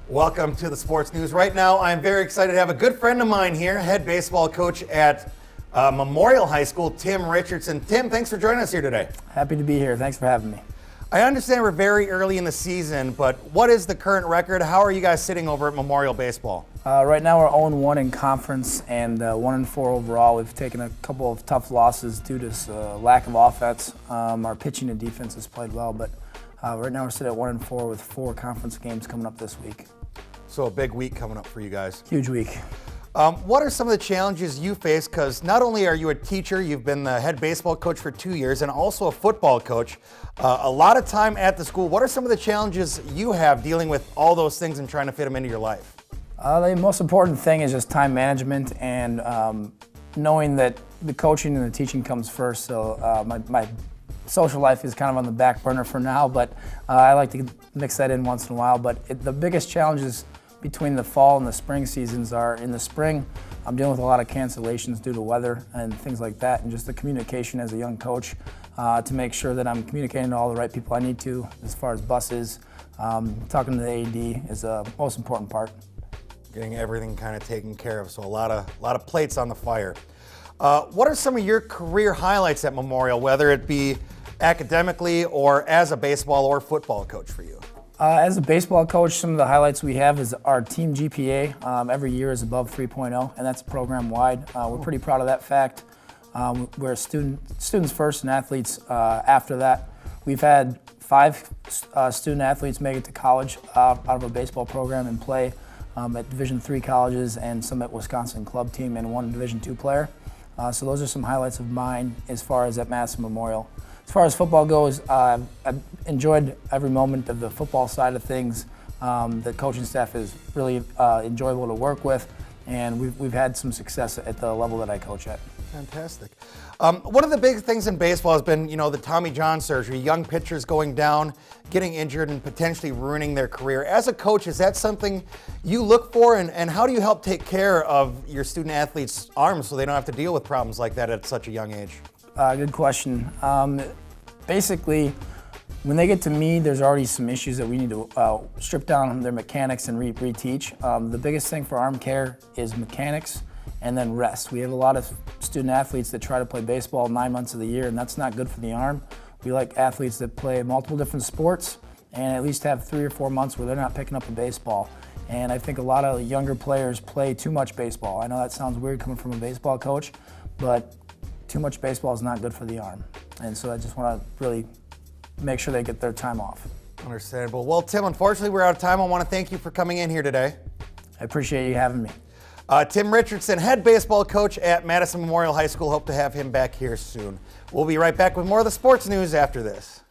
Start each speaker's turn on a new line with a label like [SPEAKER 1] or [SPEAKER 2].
[SPEAKER 1] Welcome to the Sports News. Right now, I'm very excited to have a good friend of mine here, head baseball coach at Memorial High School, Tim Richardson. Tim, thanks for joining us here today.
[SPEAKER 2] Happy to be here. Thanks for having me.
[SPEAKER 1] I understand we're very early in the season, but what is the current record? How are you guys sitting over at Memorial Baseball?
[SPEAKER 2] Right now, we're 0-1 in conference and 1-4 overall. We've taken a couple of tough losses due to lack of offense. Our pitching and defense has played well, but right now we're sitting at 1-4 with 4 conference games coming up this week.
[SPEAKER 1] So a big week coming up for you guys.
[SPEAKER 2] Huge week.
[SPEAKER 1] What are some of the challenges you face? Because not only are you a teacher, you've been the head baseball coach for 2 years and also a football coach. A lot of time at the school. What are some of the challenges you have dealing with all those things and trying to fit them into your life?
[SPEAKER 2] The most important thing is just time management and knowing that the coaching and the teaching comes first. So my social life is kind of on the back burner for now, but I like to mix that in once in a while. But the biggest challenges between the fall and the spring seasons are in the spring, I'm dealing with a lot of cancellations due to weather and things like that, and just the communication as a young coach to make sure that I'm communicating to all the right people I need to as far as buses. Talking to the AD is the most important part.
[SPEAKER 1] Getting everything kind of taken care of, so a lot of plates on the fire. What are some of your career highlights at Memorial, whether it be academically or as a baseball or football coach for you?
[SPEAKER 2] As a baseball coach, some of the highlights we have is our team GPA every year is above 3.0, and that's program-wide. We're pretty proud of that fact. We're students first and athletes after that. We've had 5 student athletes make it to college out of our baseball program and play at Division III colleges and some at Wisconsin club team and 1 Division II player. So those are some highlights of mine as far as at Madison Memorial. As far as football goes, I've enjoyed every moment of the football side of things. The coaching staff is really enjoyable to work with, and we've had some success at the level that I coach at.
[SPEAKER 1] Fantastic. One of the big things in baseball has been, the Tommy John surgery, young pitchers going down, getting injured, and potentially ruining their career. As a coach, is that something you look for, and how do you help take care of your student athletes' arms so they don't have to deal with problems like that at such a young age?
[SPEAKER 2] Good question. Basically, when they get to me, there's already some issues that we need to strip down their mechanics and reteach. The biggest thing for arm care is mechanics and then rest. We have a lot of student athletes that try to play baseball 9 months of the year, and that's not good for the arm. We like athletes that play multiple different sports and at least have 3 or 4 months where they're not picking up a baseball. And I think a lot of younger players play too much baseball. I know that sounds weird coming from a baseball coach, but too much baseball is not good for the arm. And so I just want to really make sure they get their time off.
[SPEAKER 1] Understandable. Well, Tim, unfortunately, we're out of time. I want to thank you for coming in here today.
[SPEAKER 2] I appreciate you having me.
[SPEAKER 1] Tim Richardson, head baseball coach at Madison Memorial High School. Hope to have him back here soon. We'll be right back with more of the sports news after this.